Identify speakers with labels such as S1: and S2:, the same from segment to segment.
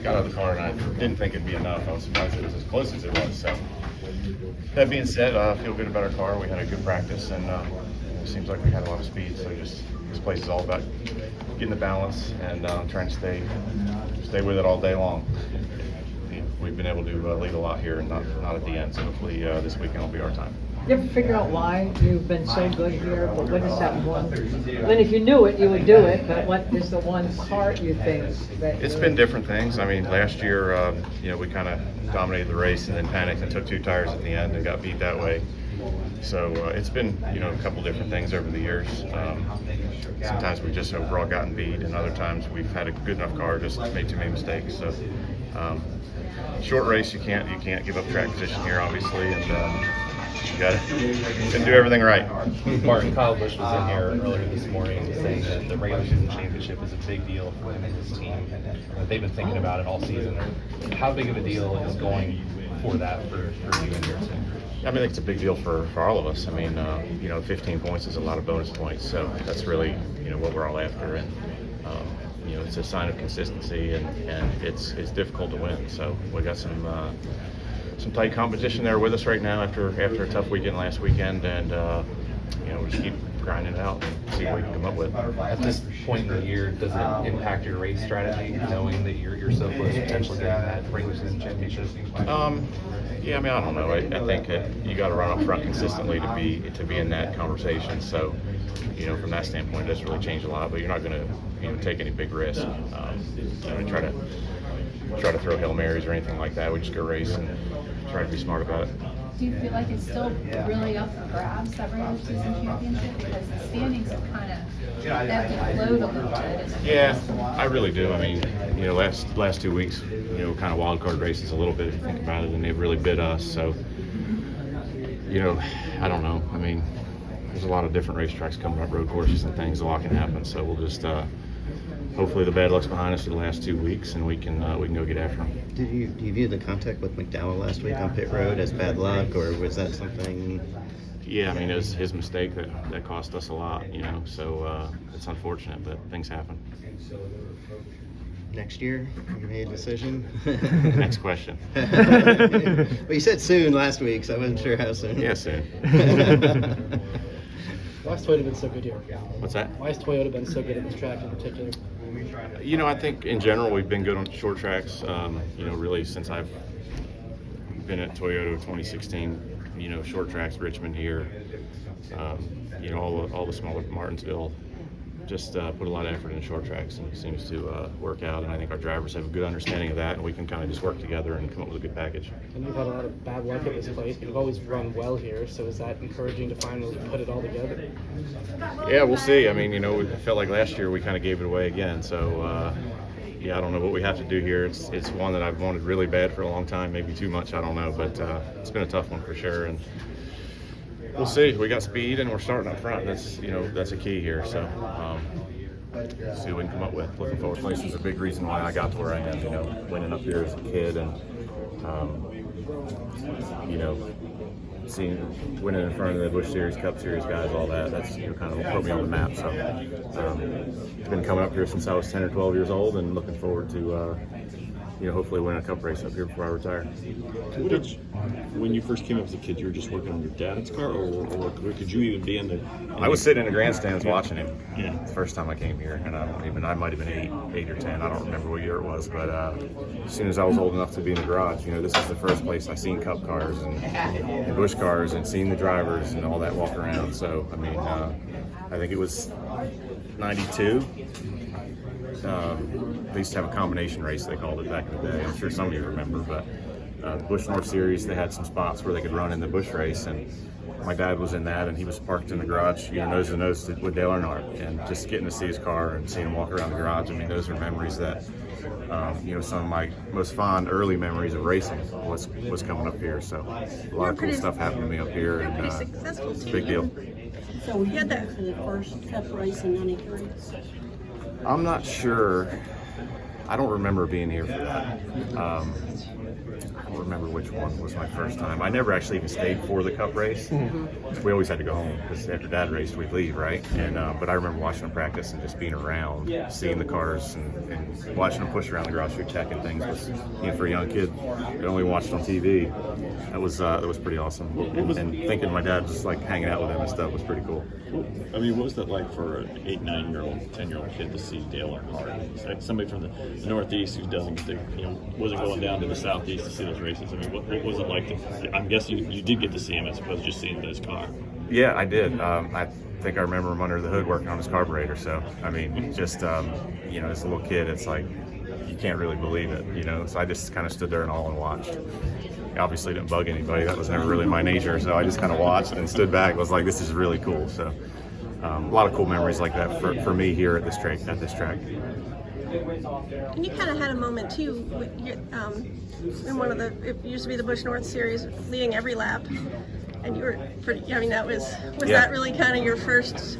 S1: got out of the car and I didn't think it'd be enough. I was surprised it was as close as it was. So that being said, I feel good about our car. We had a good practice, and it seems like we had a lot of speed. So just this place is all about getting the balance and trying to stay with it all day long. We've been able to lead a lot here, and not at the end. So hopefully this weekend will be our time.
S2: You ever figure out why you've been so good here? But what is that one? I mean, if you knew it, you would do it. But what is the one part you think that?
S1: It's been different things. I mean, last year, we kind of dominated the race and then panicked and took 2 tires at the end and got beat that way. So it's been, a couple different things over the years. Sometimes we just overall gotten beat, and other times we've had a good enough car, just made too many mistakes. So short race, you can't give up track position here, obviously, and you got to do everything right.
S3: Martin, Kyle Busch was in here earlier this morning saying that the regular season championship is a big deal for him and his team, and they've been thinking about it all season. How big of a deal is going for that for you and your team?
S1: I mean, I think it's a big deal for all of us. I mean, 15 points is a lot of bonus points, so that's really, what we're all after. And, it's a sign of consistency, and it's difficult to win. So we got some tight competition there with us right now after a tough weekend last weekend, and, we'll just keep grinding it out and see what we can come up with.
S3: At this point in the year, does it impact your race strategy, knowing that you're so close to potentially getting that regular season championship?
S1: Yeah, I mean, I don't know. I think you got to run up front consistently to be in that conversation. So, from that standpoint, it doesn't really change a lot. But you're not going to take any big risk. Try to throw Hail Marys or anything like that. We just go race and try to be smart about it.
S4: Do you feel like it's still really up for grabs, that regular season championship? Because the standings have kind of ebbed and flowed a little bit.
S1: Yeah, I really do. I mean, last 2 weeks, kind of wild card races a little bit if you think about it, and they've really bit us. So, I don't know. I mean, there's a lot of different racetracks coming up, road courses and things. A lot can happen. So we'll just hopefully the bad luck's behind us for the last 2 weeks, and we can go get after them.
S5: Do you view the contact with McDowell last week on pit road as bad luck, or was that something?
S1: Yeah, I mean, it was his mistake that cost us a lot, so it's unfortunate, but things happen.
S5: Next year, you made a decision?
S1: Next question.
S5: Well, you said soon last week, so I wasn't sure how soon.
S1: Yeah, soon.
S6: Why has Toyota been so good here?
S1: What's that?
S6: Why has Toyota been so good at this track in particular?
S1: I think in general we've been good on short tracks, really since I've been at Toyota 2016, short tracks, Richmond here, all the smaller Martinsville, just put a lot of effort into short tracks, and it seems to work out, and I think our drivers have a good understanding of that, and we can kind of just work together and come up with a good package.
S6: And you've had a lot of bad luck at this place, but you've always run well here, so is that encouraging to finally put it all together?
S1: Yeah, we'll see. I mean, we felt like last year we kind of gave it away again, so I don't know what we have to do here. It's one that I've wanted really bad for a long time, maybe too much, I don't know, but it's been a tough one for sure, and we'll see. We got speed, and we're starting up front. That's a key here. So see what we can come up with. Looking forward. This place was a big reason why I got to where I am. Winning up here as a kid, and winning in front of the Busch Series, Cup Series guys, all that. That's kind of put me on the map. So been coming up here since I was 10 or 12 years old, and looking forward to hopefully win a cup race up here before I retire.
S7: When you first came up as a kid, you were just working on your dad's car, or could you even be in the?
S1: I was sitting in the grandstands watching him.
S7: Yeah.
S1: The first time I came here, and I might have been eight or 10. I don't remember what year it was, but as soon as I was old enough to be in the garage, this is the first place I seen Cup cars and Busch cars, and seen the drivers and all that walk around. So I mean, I think it was '92. They used to have a combination race, they called it back in the day. I'm sure some of you remember, but the Busch North Series, they had some spots where they could run in the Busch race, and my dad was in that, and he was parked in the garage, nose to nose with Dale Earnhardt, and just getting to see his car and seeing him walk around the garage. I mean, those are memories that, some of my most fond early memories of racing was coming up here. So a lot of cool stuff happened to me up here, and it's a big deal.
S8: So you had that for the first Cup race in '93.
S1: I'm not sure. I don't remember being here for that. I don't remember which one was my first time. I never actually even stayed for the Cup race. We always had to go home because after Dad raced, we'd leave, right? And but I remember watching them practice and just being around, seeing the cars and watching them push around the garage through tech and things. Was, for a young kid, I only watched on TV. That was pretty awesome. And thinking my dad was like hanging out with him and stuff was pretty cool.
S7: I mean, what was that like for an 8, 9-year-old, 10-year-old kid to see Dale Earnhardt? It's like somebody from the Northeast who doesn't, wasn't going down to the Southeast to see those races. I mean, what was it like I'm guessing you did get to see him as opposed to just seeing his car.
S1: Yeah, I did. I think I remember him under the hood working on his carburetor. So, I mean, just, as a little kid, it's like, you can't really believe it, So I just kind of stood there and all and watched. I obviously didn't bug anybody. That was never really my nature. So I just kind of watched and stood back. I was like, this is really cool. So a lot of cool memories like that for me here at this track.
S8: And you kind of had a moment too in one of it used to be the Busch North Series, leading every lap, and you were pretty. I mean, was that really kind of your first?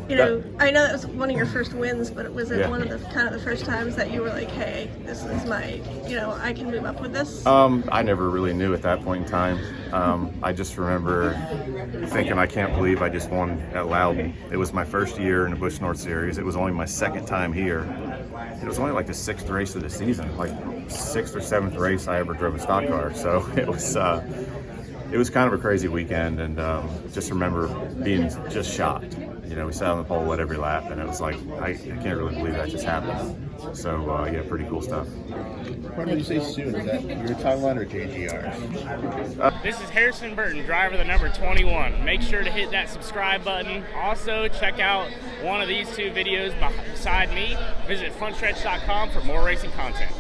S8: I know that was one of your first wins, but was it one of the first times that you were like, hey, this is my, I can move up with this?
S1: I never really knew at that point in time. I just remember thinking, I can't believe I just won at Loudon. It was my first year in the Busch North Series. It was only my second time here. It was only like the 6th race of the season, like 6th or 7th race I ever drove a stock car. So it was kind of a crazy weekend, and just remember being just shocked. We sat on the pole at every lap, and it was like, I can't really believe that just happened. So, pretty cool stuff.
S9: When you say soon, is that your timeline or JGR?
S10: This is Harrison Burton, driver the number 21. Make sure to hit that subscribe button. Also, check out one of these 2 videos beside me. Visit frontstretch.com for more racing content.